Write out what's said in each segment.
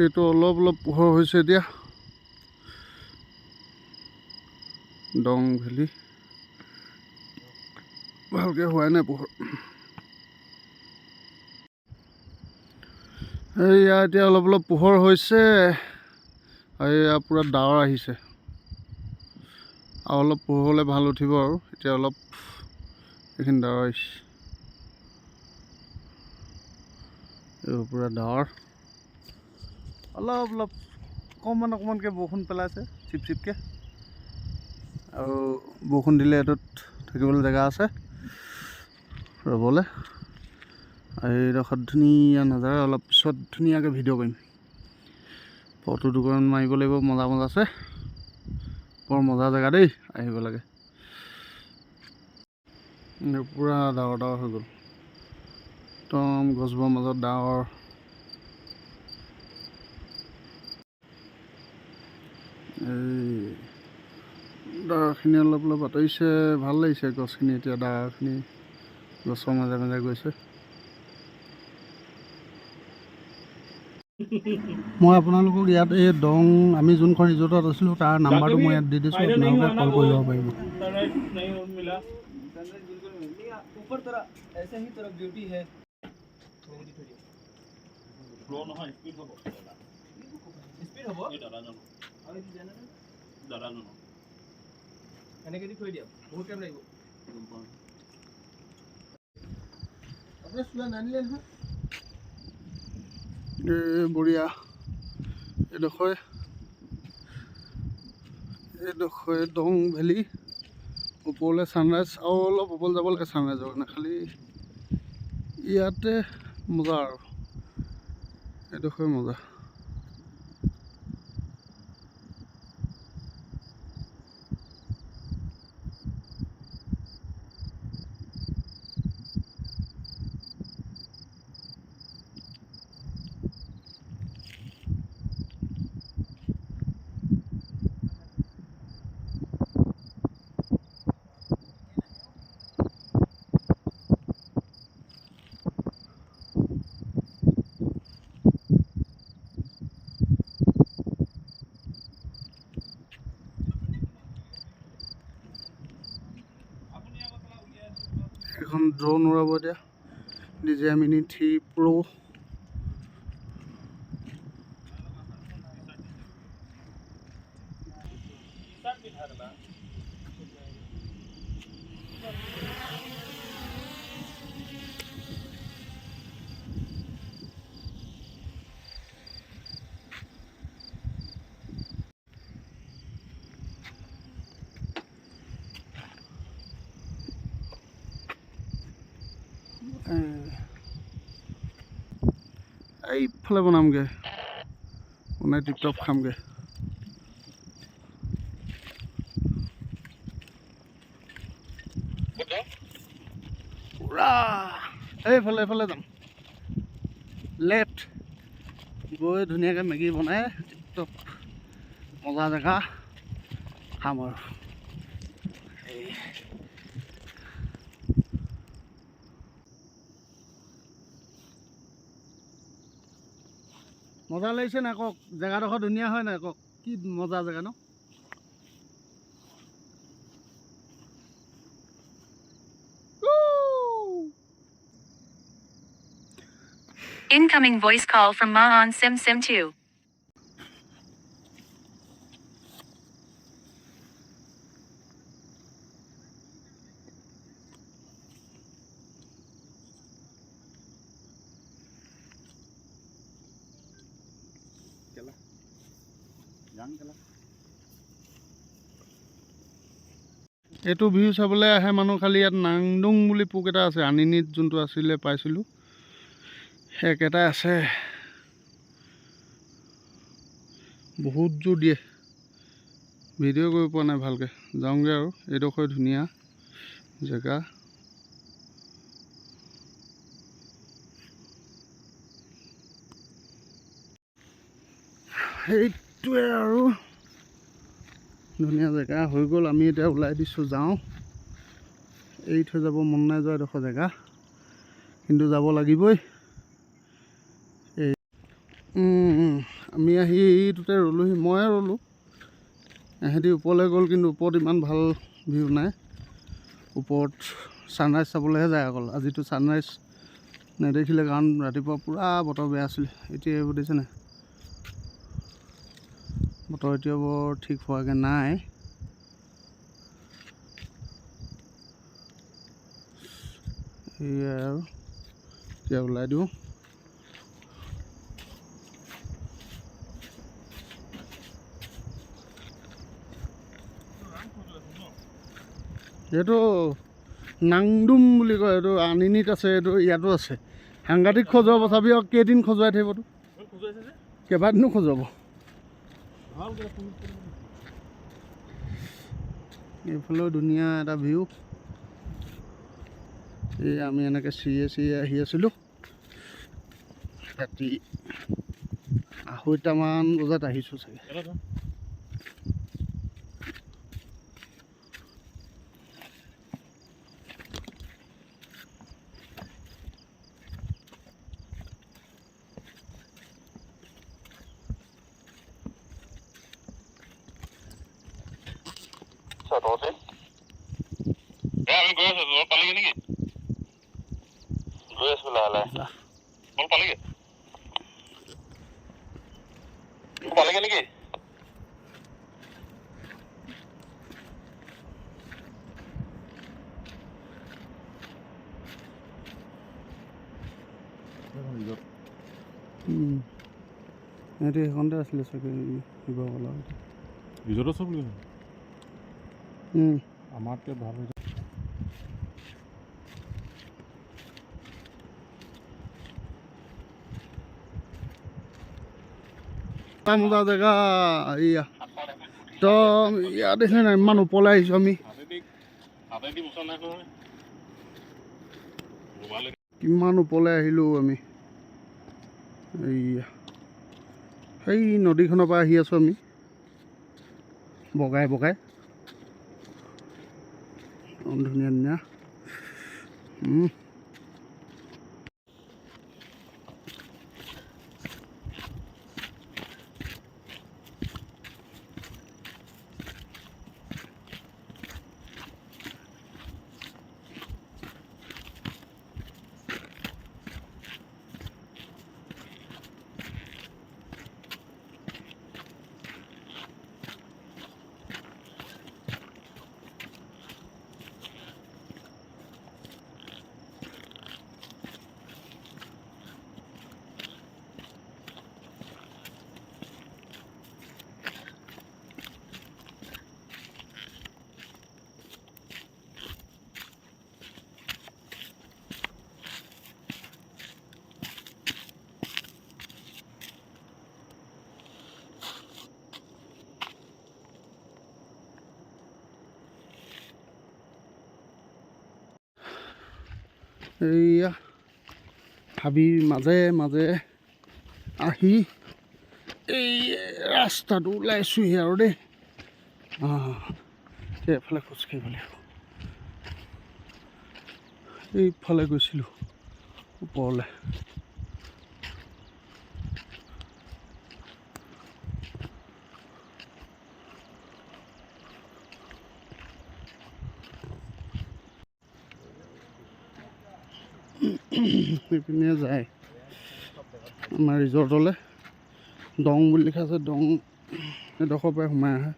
এইটো অলপ অলপ পোহৰ হৈছে এতিয়া ডং ভেলি ভালকৈ হোৱাই নাই পোহৰ এইয়া এতিয়া অলপ অলপ পোহৰ হৈছে আৰু এয়া পূৰা ডাৱৰ আহিছে আৰু অলপ পোহৰ হ'লে ভাল উঠিব আৰু এতিয়া অলপ এইখিনি ডাৱৰ আহিছে এইবোৰ পূৰা ডাৱৰ অলপ অলপ অকণমানকৈ বৰষুণ পেলাইছে চিপ চিপকৈ আৰু বৰষুণ দিলে এইটোত থাকিবলৈ জেগা আছে ৰ'বলৈ আৰু এইডোখৰত ধুনীয়া নাজাৰা অলপ পিছত ধুনীয়াকৈ ভিডিঅ' কৰিম ফটো দুখন মাৰিব লাগিব মজা মজা আছে বৰ মজা জেগা দেই আহিব লাগে পূৰা ডাৱৰ ডাৱৰ হৈ গ'ল একদম গছবোৰৰ মাজত ডাৱৰ এই ডাৱৰখিনি অলপ অলপ আঁতৰিছে ভাল লাগিছে গছখিনি এতিয়া ডাৱৰখিনি গছৰ মাজে মাজে গৈছে মই আপোনালোকক ইয়াত এই দং আমি যোনখন ৰিজৰ্টত আছিলোঁ তাৰ নাম্বাৰটো মই ইয়াত দি দিছোঁ আপোনালোকে কল কৰি ল'ব পাৰিব বঢ়িয়া এইডোখৰ দং ভেলি ওপৰলৈ ছানৰাইজ আৰু অলপ ওপৰলৈ যাব লাগে ছানৰাইজৰ কাৰণে খালি ইয়াতে মজা আৰু এইডোখৰ মজা এখন ড্ৰোন উৰাব এতিয়া DJI Mini 3 Pro এইফালে বনামগৈ বনাই টিপটপ খামগৈ পুৰা এইফালে যাম লেফ্ট গৈ ধুনীয়াকৈ মেগী বনাই টিপটপ মজা জেগা খাম আৰু মজা লাগিছে নাই কওক জেগাডোখৰ ধুনীয়া হয় নাই কওক কি মজা জেগা ন Incoming voice call from Maan Sim Sim 2. এইটো ভিউ চাবলৈ আহে মানুহ খালি ইয়াত নাংডুং বুলি পোক এটা আছে আনিনিত যোনটো আছিলে পাইছিলোঁ একেটাই আছে বহুত জোৰ দিয়ে ভিডিঅ' কৰিব পৰা নাই ভালকৈ যাওঁগৈ আৰু এইডোখৰ ধুনীয়া জেগা সেইটোৱে আৰু ধুনীয়া জেগা হৈ গ'ল আমি এতিয়া ওলাই দিছোঁ যাওঁ এৰি থৈ যাব মন নাই যোৱা এডোখৰ জেগা কিন্তু যাব লাগিবই। এই আমি আহি এইটোতে ৰ'লোহি, ময়ে ৰ'লোঁ। এহেঁতি ওপৰলৈ গ'ল, কিন্তু ওপৰত ইমান ভাল ভিউ নাই। ওপৰত ছানৰাইজ চাবলৈহে যায় অকল। আজিতো ছানৰাইজ নেদেখিলে, কাৰণ ৰাতিপুৱা পূৰা বতৰ বেয়া আছিলে। এতিয়া এইবোৰ দেখিছেনে, বতৰ এতিয়া বৰ ঠিক হোৱাকৈ নাই। সেয়াই আৰু এতিয়া ওলাই দিওঁ। এইটো নাংডুম বুলি কয়, এইটো আনিনীত আছে, এইটো ইয়াতো আছে। সাংঘাতিক খজুৱাব, চাবি আৰু কেইদিন খজুৱাই থাকিবতো, কেইবাদিনো খজুৱাব। এইফালেও ধুনীয়া এটা ভিউ। এই আমি এনেকৈ চিৰিয়ে আহি আছিলোঁ। ৰাতি 2:30মান বজাত আহিছোঁ চাগে। আমি গৈ আছো, পালিগে নেকি? গৈ আছো লাহে লাহে। পালিগে পালিগে নেকি? সিহঁতি সেইখনতে আছিলে চাগে, শিৱবালা ৰিজৰ্টত চব বুলি আমাতকৈ ভাল হৈ যায়। মজা জেগা এয়া একদম। ইয়াত দেখিলে নাই, ইমান ওপৰলৈ আহিছোঁ আমি। কিমান ওপৰলৈ আহিলোঁ আমি। এইয়া সেই নদীখনৰ পৰা আহি আছোঁ আমি, বগাই বগাই। ধুনীয়া ধুনীয়া। এইয়া হাবিৰ মাজে মাজে আহি এই ৰাস্তাটো ওলাইছোঁহি আৰু দেই। এইফালে খোজকাঢ়িব লাগিব। এইফালে গৈছিলোঁ ওপৰলৈ। এইপিনে যায় আমাৰ ৰিজৰ্টলৈ। দং বুলি লিখা আছে, দং এডোখৰ পৰাই সোমাই আহে।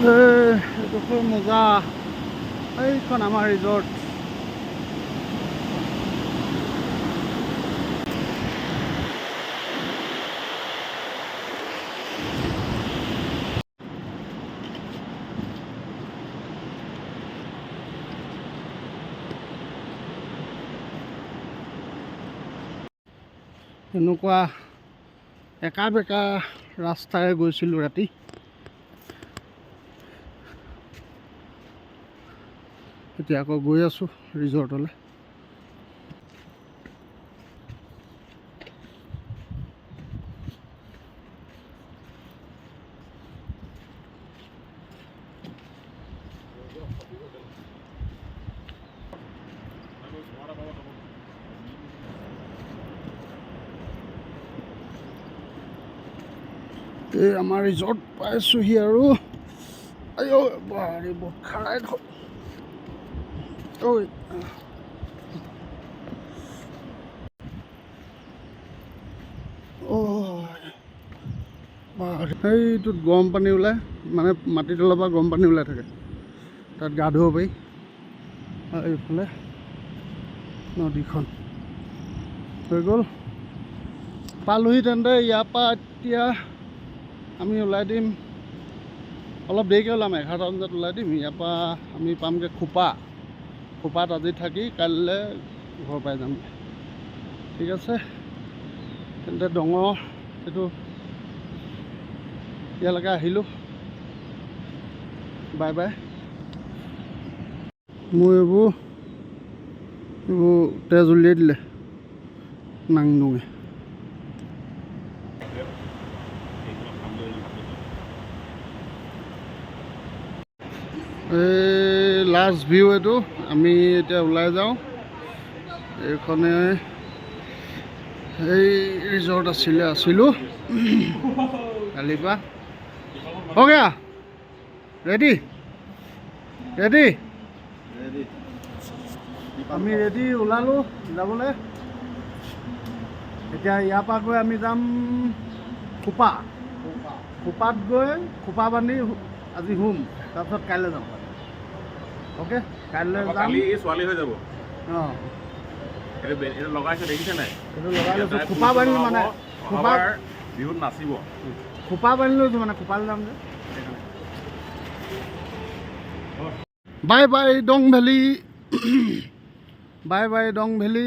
এইডোখৰ মজা এইখন আমাৰ ৰিজৰ্ট এনেকুৱা একা বেকা ৰাস্তাৰে গৈছিলোঁ ৰাতি এতিয়া আকৌ গৈ আছোঁ ৰিজৰ্টলৈ এই আমাৰ ৰিজৰ্ট পাইছোঁহি আৰু আইও বাৰী বহুত খাৰাই ধৰ ঐ সেইটোত গৰম পানী ওলায় মানে মাটিৰ তলৰ পৰা গৰম পানী ওলাই থাকে তাত গা ধুব পাৰি আৰু এইফালে নদীখন হৈ গ'ল পালোহি তেন্তে ইয়াৰ পৰা এতিয়া আমি ওলাই দিম অলপ দেৰিকৈ ওলাম 11টা বজাত ওলাই দিম ইয়াৰ পৰা আমি পামগৈ খোপাত আজি থাকি কাইলৈ ঘৰ পাই যাম ঠিক আছে তেন্তে ডঙৰ এইটো ইয়ালৈকে আহিলোঁ বাই বাই মোৰ এইবোৰ তেজ উলিয়াই দিলে নাংডুঙে এই লাষ্ট ভিউ এইটো আমি এতিয়া ওলাই যাওঁ এইখনে এই ৰিজৰ্ট আছিলোঁ কালিৰ পৰা হৈ গয়া ৰেডি আমি ৰেডি ওলালোঁ যাবলৈ এতিয়া ইয়াৰ পৰা গৈ আমি যাম খোপাত গৈ খোপা বান্ধি আজি শুম তাৰপিছত কাইলৈ যাম অ'কে কাইলৈ যাম ছোৱালী হৈ যাব অঁ এইটো লগাইছে দেখিছে নাই এইটো লগাই লৈছোঁ খোপা বান্ধিলোঁ মানে বিহুত নাচিব খোপা বান্ধি লৈছোঁ মানে খোপালৈ যাম যে বাই বাই ডং ভেলী